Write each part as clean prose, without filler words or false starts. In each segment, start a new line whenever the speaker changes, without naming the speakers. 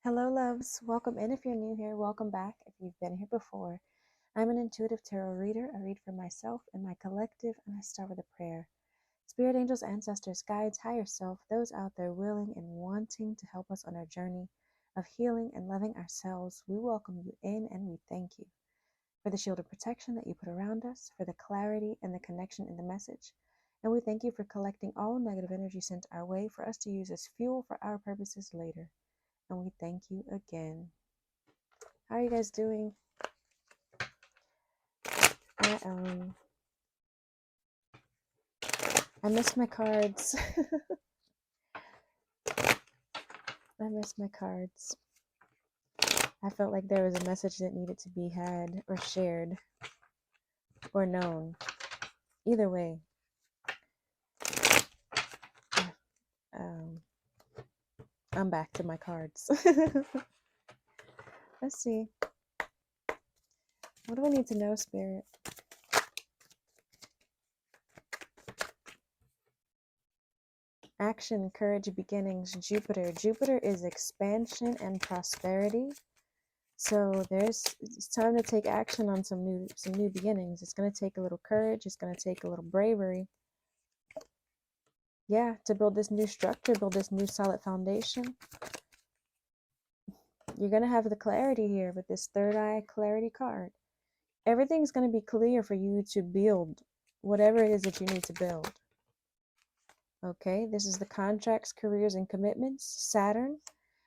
Hello, loves. Welcome in if you're new here. Welcome back if you've been here before. I'm an intuitive tarot reader. I read for myself and my collective, and I start with a prayer. Spirit angels, ancestors, guides, higher self, those out there willing and wanting to help us on our journey of healing and loving ourselves, we welcome you in and we thank you for the shield of protection that you put around us, for the clarity and the connection in the message. And we thank you for collecting all negative energy sent our way for us to use as fuel for our purposes later. And we thank you again. How are you guys doing? I miss my cards. I miss my cards. I felt like there was a message that needed to be had or shared or known. Either way. I'm back to my cards. Let's see. What do I need to know, Spirit? Action, courage, beginnings, Jupiter. Jupiter is expansion and prosperity. So it's time to take action on some new beginnings. It's going to take a little courage. It's going to take a little bravery. Yeah, to build this new structure, build this new solid foundation. You're going to have the clarity here with this third eye clarity card. Everything's going to be clear for you to build whatever it is that you need to build. Okay, this is the contracts, careers, and commitments. Saturn,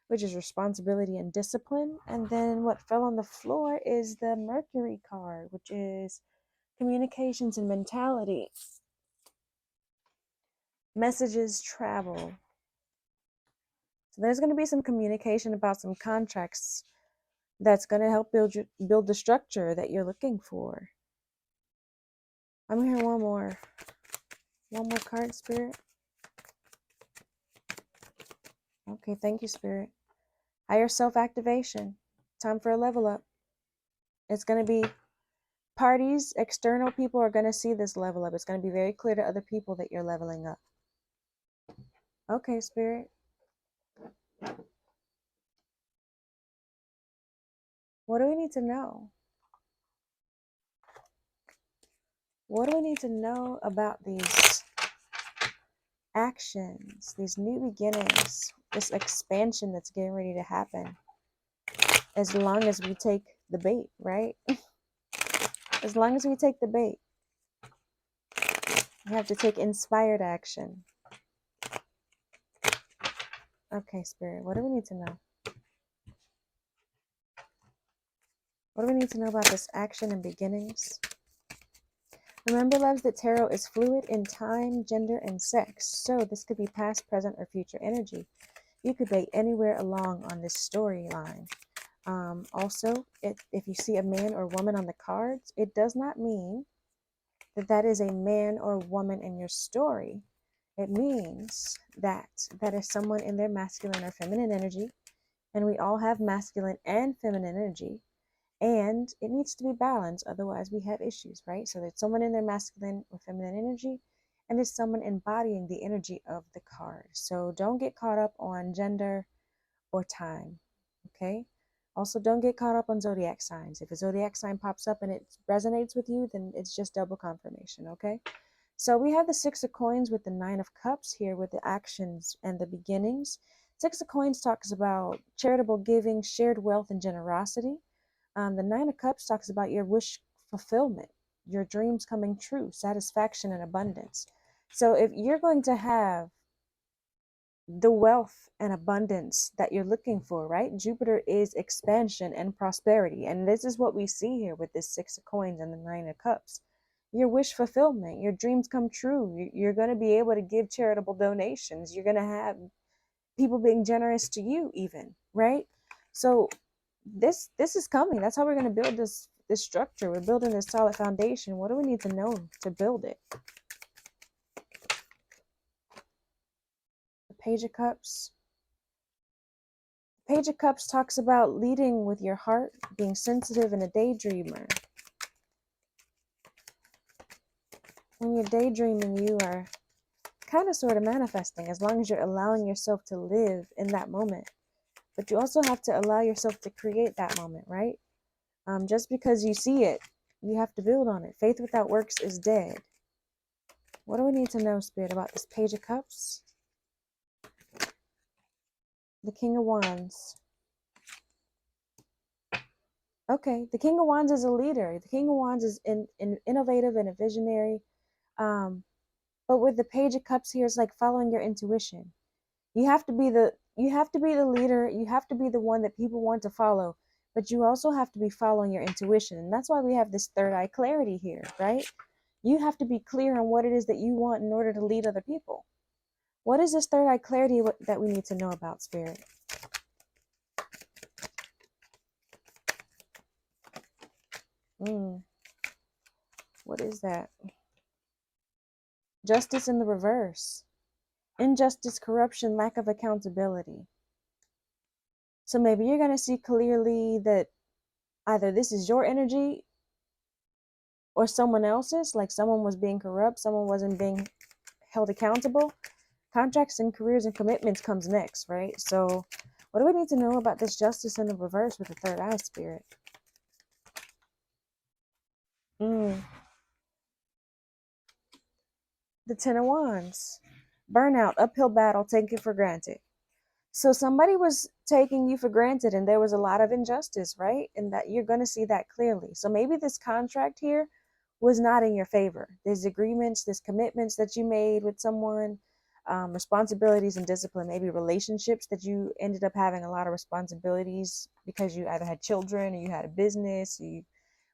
which is responsibility and discipline. And then what fell on the floor is the Mercury card, which is communications and mentality. Messages travel. So there's going to be some communication about some contracts that's going to help build the structure that you're looking for. I'm hearing one more card, Spirit. Okay, thank you, Spirit. Higher self-activation. Time for a level up. It's going to be parties, external people are going to see this level up. It's going to be very clear to other people that you're leveling up. Okay, Spirit. What do we need to know? What do we need to know about these actions, these new beginnings, this expansion that's getting ready to happen? As long as we take the bait, right? As long as we take the bait. We have to take inspired action. Okay, Spirit, what do we need to know? What do we need to know about this action and beginnings? Remember, loves, that tarot is fluid in time, gender, and sex. So this could be past, present, or future energy. You could be anywhere along on this storyline. Also, if you see a man or woman on the cards, it does not mean that that is a man or woman in your story. It means that that is someone in their masculine or feminine energy. And we all have masculine and feminine energy. And it needs to be balanced. Otherwise, we have issues, right? So there's someone in their masculine or feminine energy. And there's someone embodying the energy of the card. So don't get caught up on gender or time. Okay? Also, don't get caught up on zodiac signs. If a zodiac sign pops up and it resonates with you, then it's just double confirmation, okay? So we have the Six of Coins with the Nine of Cups here with the actions and the beginnings. Six of Coins talks about charitable giving, shared wealth, and generosity. The Nine of Cups talks about your wish fulfillment, your dreams coming true, satisfaction, and abundance. So if you're going to have the wealth and abundance that you're looking for, right? Jupiter is expansion and prosperity. And this is what we see here with this Six of Coins and the Nine of Cups. Your wish fulfillment, your dreams come true. You're going to be able to give charitable donations. You're going to have people being generous to you even, right? So this is coming. That's how we're going to build this structure. We're building this solid foundation. What do we need to know to build it? The Page of Cups. Page of Cups talks about leading with your heart, being sensitive, and a daydreamer. When you're daydreaming, you are kind of sort of manifesting, as long as you're allowing yourself to live in that moment. But you also have to allow yourself to create that moment, right? Just because you see it, you have to build on it. Faith without works is dead. What do we need to know, Spirit, about this Page of Cups? The King of Wands. Okay, the King of Wands is a leader. The King of Wands is innovative and a visionary. But with the Page of Cups here, it's like following your intuition. You have to be the leader. You have to be the one that people want to follow. But you also have to be following your intuition. And that's why we have this third eye clarity here, right? You have to be clear on what it is that you want in order to lead other people. What is this third eye clarity that we need to know about, Spirit? What is that? Justice in the reverse. Injustice, corruption, lack of accountability. So maybe you're going to see clearly that either this is your energy or someone else's, like someone was being corrupt, someone wasn't being held accountable. Contracts and careers and commitments comes next, right? So what do we need to know about this justice in the reverse with the third eye, Spirit? The Ten of Wands. Burnout, uphill battle, take it for granted. So somebody was taking you for granted and there was a lot of injustice, right? And that you're going to see that clearly. So maybe this contract here was not in your favor. There's agreements, there's commitments that you made with someone, responsibilities and discipline, maybe relationships that you ended up having a lot of responsibilities because you either had children or you had a business, or you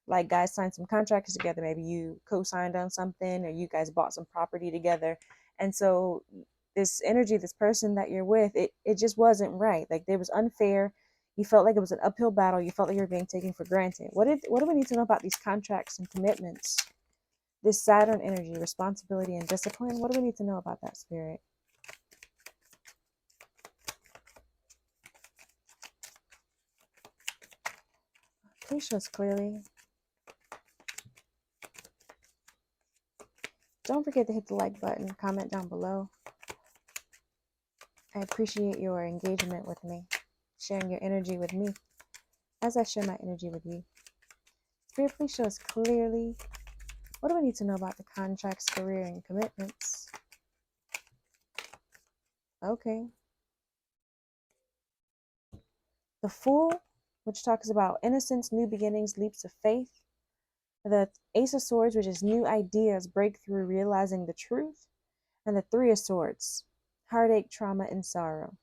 like guys signed some contracts together, maybe you co-signed on something or you guys bought some property together. And so this energy, this person that you're with, it just wasn't right. Like it was unfair. You felt like it was an uphill battle. You felt like you were being taken for granted. What do we need to know about these contracts and commitments? This Saturn energy, responsibility and discipline. What do we need to know about that, Spirit? Please show us clearly. Don't forget to hit the like button, comment down below. I appreciate your engagement with me, sharing your energy with me as I share my energy with you. Spirit, please show us clearly. What do we need to know about the contracts, career, and commitments? Okay. The Fool, which talks about innocence, new beginnings, leaps of faith. The Ace of Swords, which is new ideas, breakthrough, realizing the truth. And the Three of Swords, heartache, trauma, and sorrow.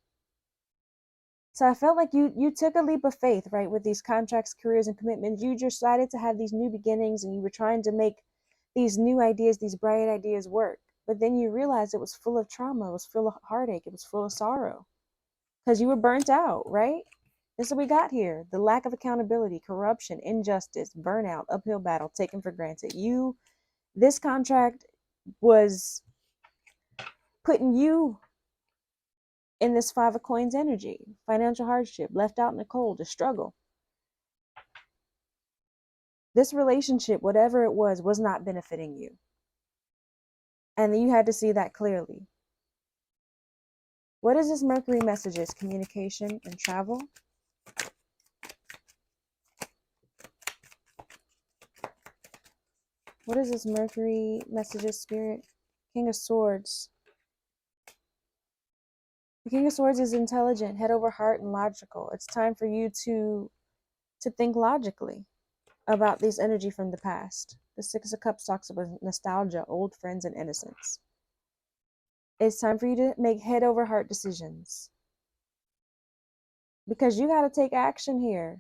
So I felt like you took a leap of faith, right? With these contracts, careers, and commitments. You decided to have these new beginnings and you were trying to make these new ideas, these bright ideas work. But then you realized it was full of trauma, it was full of heartache, it was full of sorrow. Because you were burnt out, right? This is what we got here. The lack of accountability, corruption, injustice, burnout, uphill battle, taken for granted. This contract was putting you in this Five of Coins energy, financial hardship, left out in the cold, a struggle. This relationship, whatever it was not benefiting you. And you had to see that clearly. What is this Mercury messages? Communication and travel. What is this Mercury messages, Spirit? King of Swords. The King of Swords is intelligent, head over heart, and logical. It's time for you to think logically about this energy from the past. The Six of Cups talks about nostalgia, old friends, and innocence. It's time for you to make head over heart decisions. Because you got to take action here.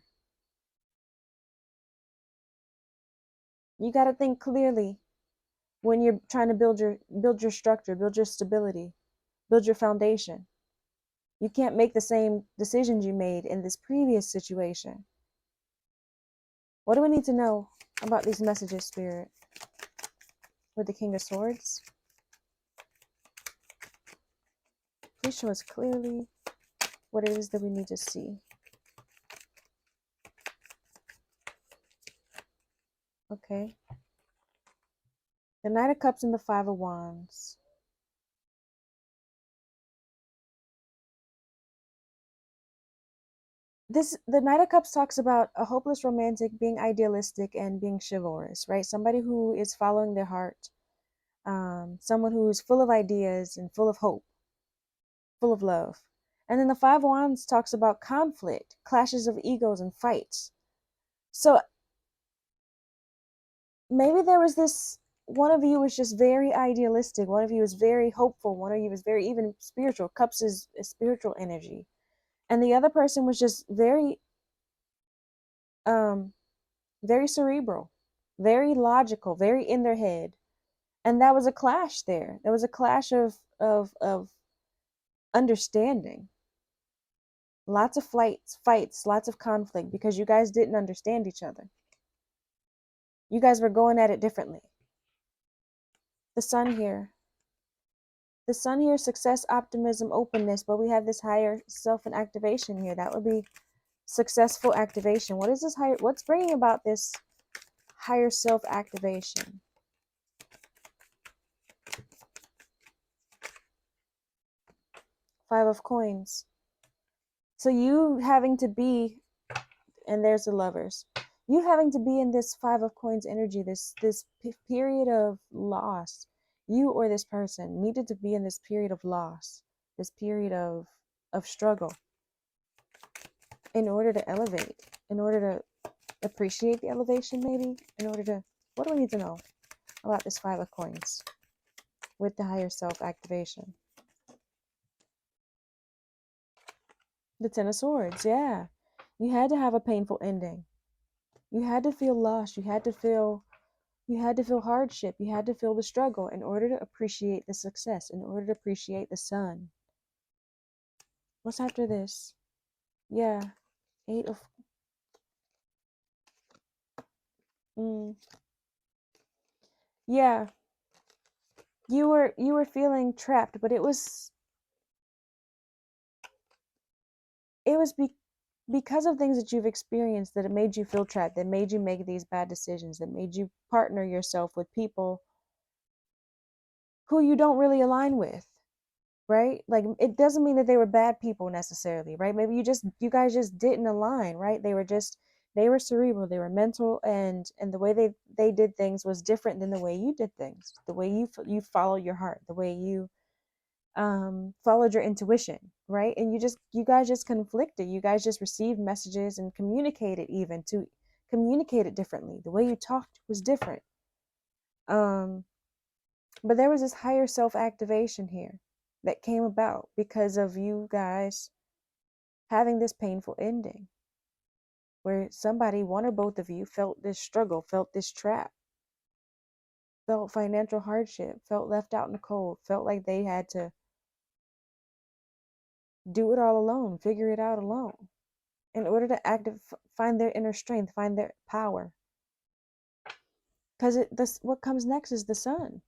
You got to think clearly when you're trying to build your structure, build your stability, build your foundation. You can't make the same decisions you made in this previous situation. What do we need to know about these messages, Spirit? With the King of Swords. Please show us clearly what it is that we need to see. Okay. The Knight of Cups and the Five of Wands. The Knight of Cups talks about a hopeless romantic being idealistic and being chivalrous, right? Somebody who is following their heart, someone who's full of ideas and full of hope, full of love. And then the Five of Wands talks about conflict, clashes of egos, and fights. So maybe there was this, one of you was just very idealistic, one of you was very hopeful, one of you was very even spiritual. Cups is spiritual energy. And the other person was just um very cerebral, very logical, very in their head. And that was a clash there. There was a clash of understanding. Lots of fights, lots of conflict because you guys didn't understand each other. You guys were going at it differently. The sun here. The sun here, success, optimism, openness, but we have this higher self and activation here. That would be successful activation. What is this higher? What's bringing about this higher self activation? Five of Coins. So you having to be, and there's the Lovers. You having to be in this Five of Coins energy, this period of loss. You or this person needed to be in this period of loss, this period of struggle, in order to elevate, in order to appreciate the elevation, maybe, in order to, what do we need to know about this Five of Coins with the higher self activation? The Ten of Swords, yeah. You had to have a painful ending. You had to feel lost. You had to feel hardship. You had to feel the struggle in order to appreciate the success, in order to appreciate the sun. What's after this? Yeah. Eight of yeah. You were feeling trapped, but it was because of things that you've experienced that it made you feel trapped, that made you make these bad decisions, that made you partner yourself with people who you don't really align with, right? Like, it doesn't mean that they were bad people necessarily, right? Maybe you guys just didn't align, right? They were cerebral, they were mental, and the way they did things was different than the way you did things, the way you follow your heart, the way you followed your intuition, right? And you guys just conflicted. You guys just received messages and communicated, even to communicate it differently. The way you talked was different. um but there was this higher self activation here that came about because of you guys having this painful ending where somebody, one or both of you, felt this struggle, felt this trap, felt financial hardship, felt left out in the cold, felt like they had to do it all alone, figure it out alone, in order to find their inner strength, find their power. Because what comes next is the sun.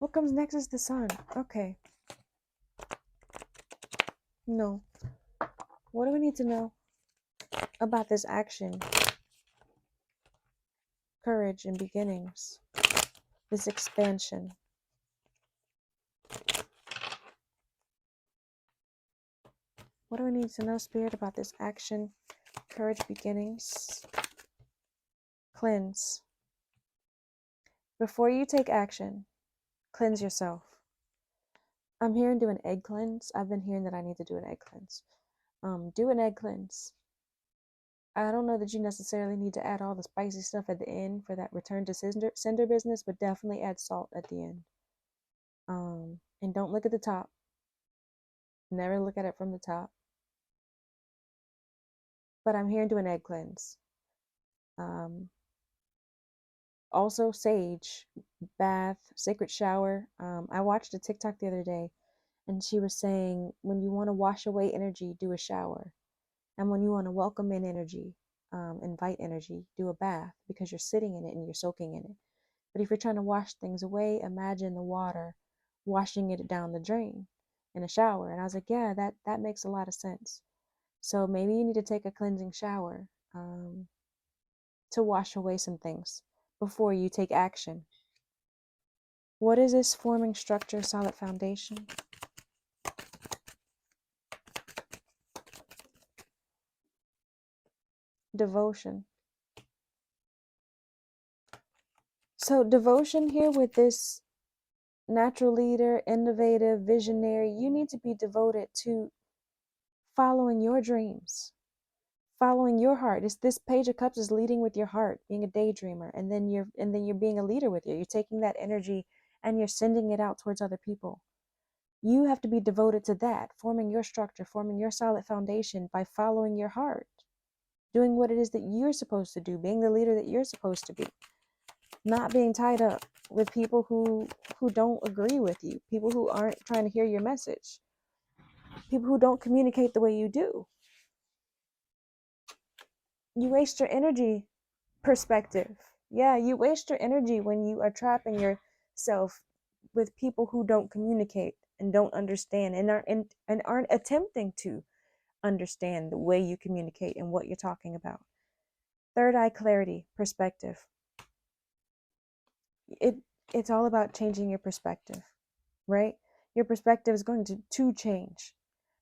What comes next is the sun. Okay. No. What do we need to know about this action? Courage and beginnings. This expansion. What do we need to know, Spirit, about this action? Courage, beginnings. Cleanse. Before you take action, cleanse yourself. I'm hearing do an egg cleanse. I've been hearing that I need to do an egg cleanse. Do an egg cleanse. I don't know that you necessarily need to add all the spicy stuff at the end for that return to sender business, but definitely add salt at the end. And don't look at the top. Never look at it from the top. But I'm here to do an egg cleanse. Also sage, bath, sacred shower. I watched a TikTok the other day, and she was saying when you want to wash away energy, do a shower. And when you want to welcome in energy, invite energy, do a bath, because you're sitting in it and you're soaking in it. But if you're trying to wash things away, imagine the water washing it down the drain in a shower. And I was like, yeah, that makes a lot of sense. So maybe you need to take a cleansing shower to wash away some things before you take action. What is this? Forming structure, solid foundation. devotion. So devotion here with this natural leader, innovative, visionary, you need to be devoted to following your dreams, following your heart. It's this Page of Cups is leading with your heart, being a daydreamer, and then you're being a leader with you. You're taking that energy and you're sending it out towards other people. You have to be devoted to that, forming your structure, forming your solid foundation by following your heart, doing what it is that you're supposed to do, being the leader that you're supposed to be, not being tied up with people who don't agree with you, people who aren't trying to hear your message, people who don't communicate the way you do. You waste your energy. Perspective. Yeah, you waste your energy when you are trapping yourself with people who don't communicate and don't understand and aren't attempting to understand the way you communicate and what you're talking about. Third eye clarity, perspective. It's all about changing your perspective, right? Your perspective is going to change.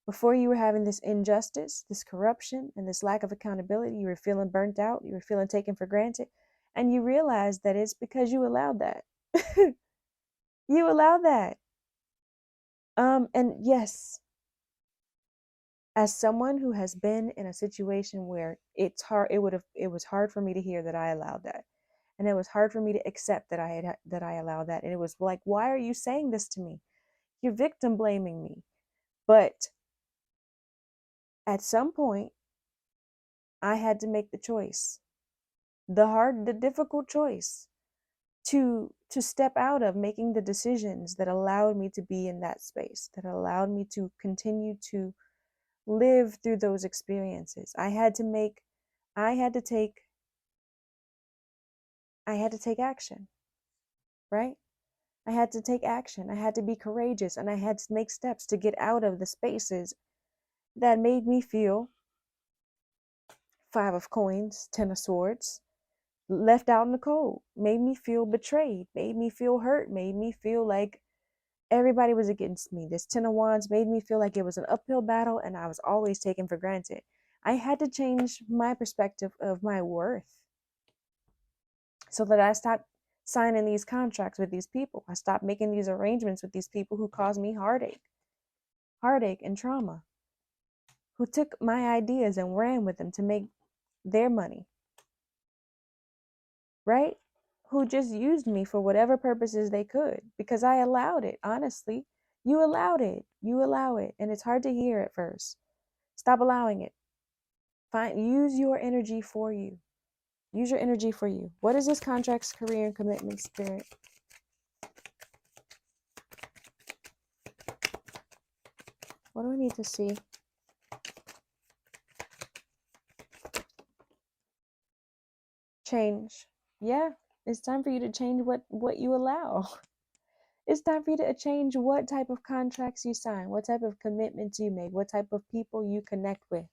Before, you were having this injustice, this corruption, and this lack of accountability. You were feeling burnt out. You were feeling taken for granted. And you realized that it's because you allowed that. You allowed that. And yes, as someone who has been in a situation where it was hard for me to hear that I allowed that. And it was hard for me to accept that I allowed that. And it was like, why are you saying this to me? You're victim blaming me. But at some point, I had to make the choice, the difficult choice to step out of making the decisions that allowed me to be in that space, that allowed me to continue to live through those experiences. I had to take action, right? I had to take action. I had to be courageous, and I had to make steps to get out of the spaces that made me feel Five of Coins, Ten of Swords, left out in the cold, made me feel betrayed, made me feel hurt, made me feel like everybody was against me. This Ten of Wands made me feel like it was an uphill battle and I was always taken for granted. I had to change my perspective of my worth so that I stopped signing these contracts with these people. I stopped making these arrangements with these people who caused me heartache and trauma, who took my ideas and ran with them to make their money, right? Who just used me for whatever purposes they could because I allowed it. Honestly, you allowed it. You allow it. And it's hard to hear at first. Stop allowing it. Use your energy for you. Use your energy for you. What is this contract's career and commitment spirit? What do I need to see? Change. Yeah, it's time for you to change what you allow. It's time for you to change what type of contracts you sign, what type of commitments you make, what type of people you connect with,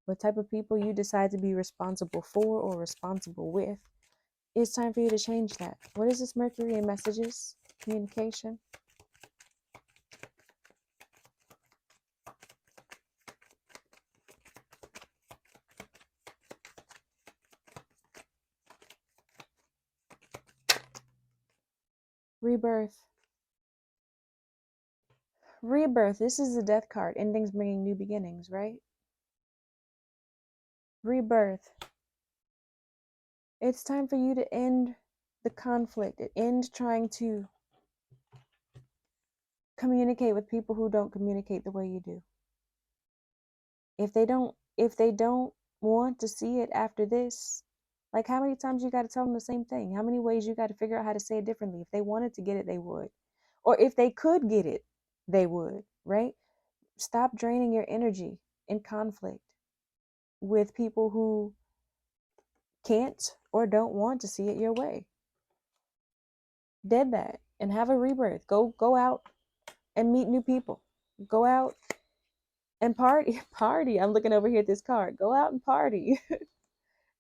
what type of people you decide to be responsible for or responsible with. It's time for you to change that. What is this Mercury in messages? Communication. Rebirth. Rebirth. This is the Death card. Endings bringing new beginnings, right? Rebirth. It's time for you to end the conflict, end trying to communicate with people who don't communicate the way you do. If they don't want to see it after this, like how many times you got to tell them the same thing? How many ways you got to figure out how to say it differently? If they wanted to get it, they would. Or if they could get it, they would, right? Stop draining your energy in conflict with people who can't or don't want to see it your way. Dead that and have a rebirth. Go out and meet new people. Go out and party. Party. I'm looking over here at this card. Go out and party.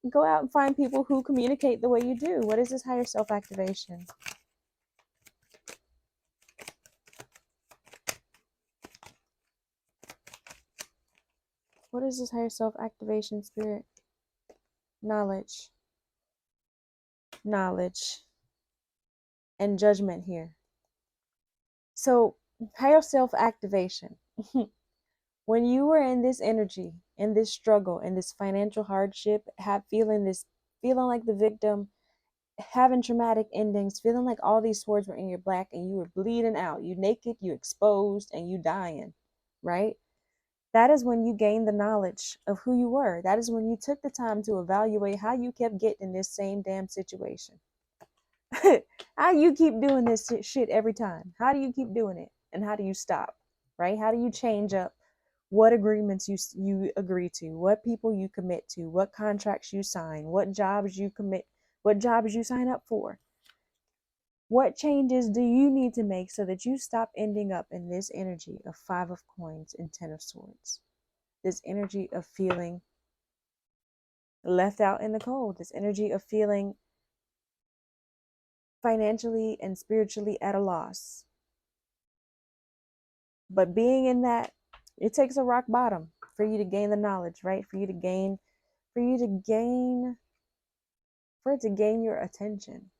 Go out and find people who communicate the way you do. What is this higher self activation? What is this higher self activation spirit? knowledge, knowledge, and judgment here. So, higher self activation. When you were in this energy, in this struggle, in this financial hardship, feeling like the victim, having traumatic endings, feeling like all these swords were in your back and you were bleeding out, you naked, you exposed, and you dying, right? That is when you gained the knowledge of who you were. That is when you took the time to evaluate how you kept getting in this same damn situation. How you keep doing this shit every time? How do you keep doing it? And how do you stop? Right? How do you change up what agreements you agree to, what people you commit to, what contracts you sign, what jobs you sign up for? What changes do you need to make so that you stop ending up in this energy of 5 of coins and 10 of swords? This energy of feeling left out in the cold, this energy of feeling financially and spiritually at a loss. But being in that, it takes a rock bottom for you to gain the knowledge, right? For it to gain your attention,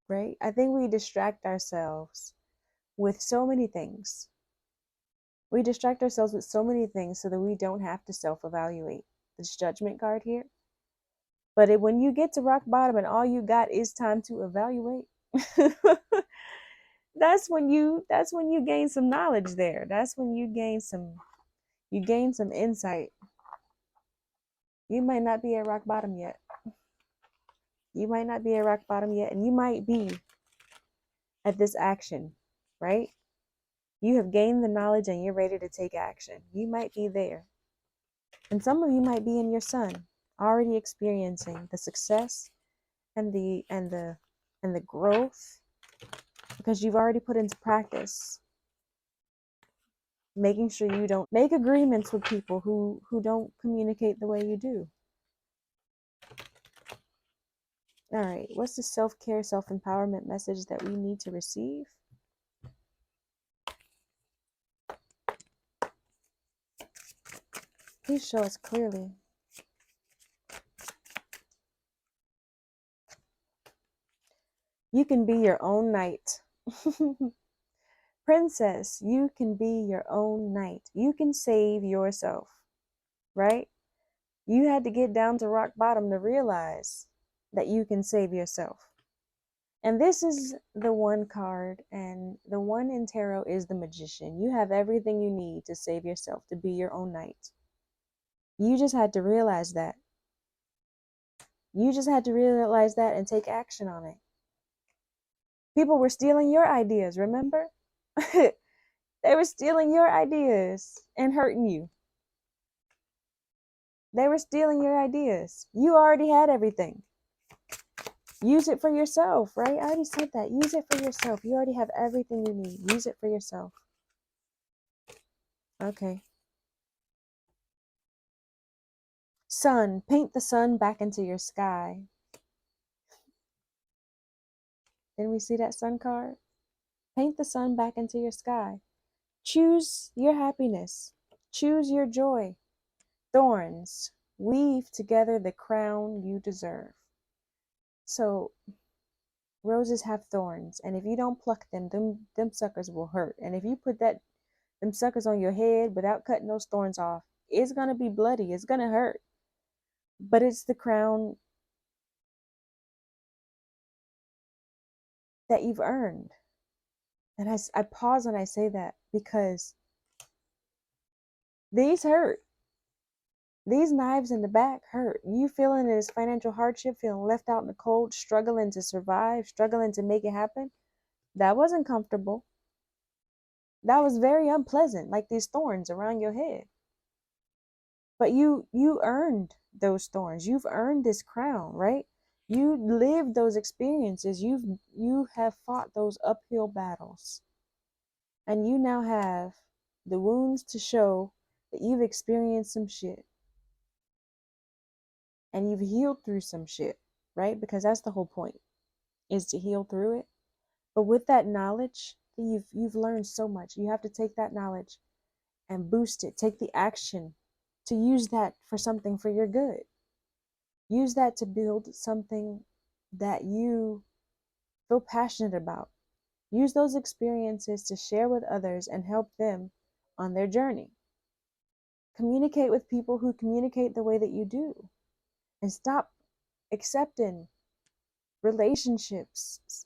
right? I think we distract ourselves with so many things. We distract ourselves with so many things so that we don't have to self-evaluate. This judgment card here. But when you get to rock bottom and all you got is time to evaluate, that's when you gain some knowledge there. That's when you gain some insight. You might not be at rock bottom yet. You might not be at rock bottom yet, and you might be at this action, right? You have gained the knowledge and you're ready to take action. You might be there. And some of you might be in your sun, already experiencing the success and the growth, because you've already put into practice making sure you don't make agreements with people who don't communicate the way you do. All right, what's the self-care, self-empowerment message that we need to receive? Please show us clearly. You can be your own knight. Princess, you can be your own knight. You can save yourself, right? You had to get down to rock bottom to realize that you can save yourself. And this is the one card, and the one in tarot is the Magician. You have everything you need to save yourself, to be your own knight. You just had to realize that. You just had to realize that and take action on it. People were stealing your ideas, remember? They were stealing your ideas and hurting you. They were stealing your ideas. You already had everything. Use it for yourself, right? I already said that. Use it for yourself. You already have everything you need. Use it for yourself. Okay. Sun. Paint the sun back into your sky. Didn't we see that sun card? Paint the sun back into your sky. Choose your happiness. Choose your joy. Thorns. Weave together the crown you deserve. So, roses have thorns, and if you don't pluck them suckers will hurt. And if you put them suckers on your head without cutting those thorns off, it's gonna be bloody. It's gonna hurt. But it's the crown that you've earned. And I pause when I say that because these hurt. These knives in the back hurt. You feeling this financial hardship, feeling left out in the cold, struggling to survive, struggling to make it happen. That wasn't comfortable. That was very unpleasant, like these thorns around your head. But you earned those thorns. You've earned this crown, right? You lived those experiences. You have fought those uphill battles. And you now have the wounds to show that you've experienced some shit. And you've healed through some shit, right? Because that's the whole point, is to heal through it. But with that knowledge, you've learned so much. You have to take that knowledge and boost it. Take the action to use that for something for your good. Use that to build something that you feel passionate about. Use those experiences to share with others and help them on their journey. Communicate with people who communicate the way that you do. And stop accepting relationships,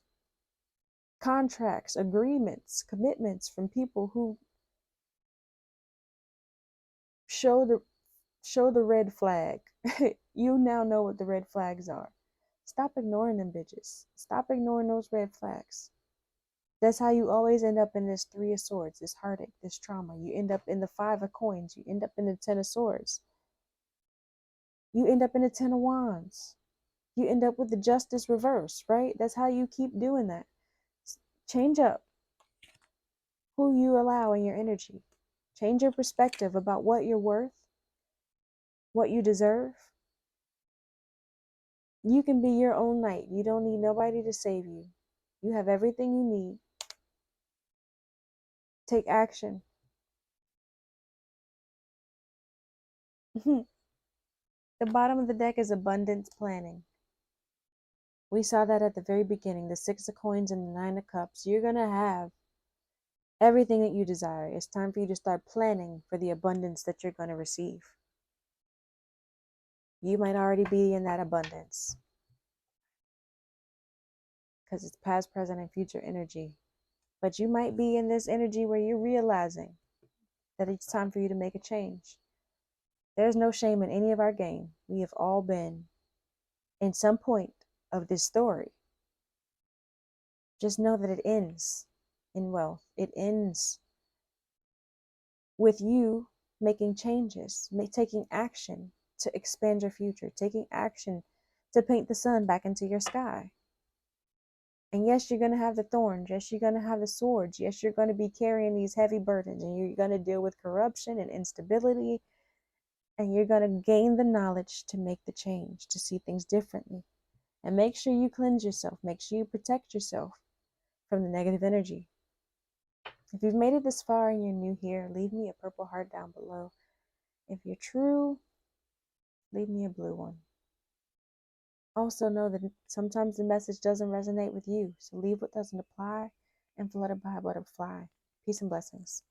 contracts, agreements, commitments from people who show the red flag. You now know what the red flags are. Stop ignoring them bitches. Stop ignoring those red flags. That's how you always end up in this Three of Swords, this heartache, this trauma. You end up in the Five of Coins. You end up in the Ten of Swords. You end up in the Ten of Wands. You end up with the Justice reverse, right? That's how you keep doing that. Change up who you allow in your energy. Change your perspective about what you're worth, what you deserve. You can be your own knight. You don't need nobody to save you. You have everything you need. Take action. The bottom of the deck is abundance planning. We saw that at the very beginning, the Six of Coins and the Nine of Cups. You're going to have everything that you desire. It's time for you to start planning for the abundance that you're going to receive. You might already be in that abundance because it's past, present, and future energy. But you might be in this energy where you're realizing that it's time for you to make a change. There's no shame in any of our game. We have all been in some point of this story. Just know that it ends in wealth. It ends with you making changes, taking action to expand your future, taking action to paint the sun back into your sky. And yes, you're going to have the thorns. Yes, you're going to have the swords. Yes, you're going to be carrying these heavy burdens, and you're going to deal with corruption and instability, and you're going to gain the knowledge to make the change, to see things differently. And make sure you cleanse yourself. Make sure you protect yourself from the negative energy. If you've made it this far and you're new here, leave me a purple heart down below. If you're true, leave me a blue one. Also know that sometimes the message doesn't resonate with you, so leave what doesn't apply and let it by but fly. Peace and blessings.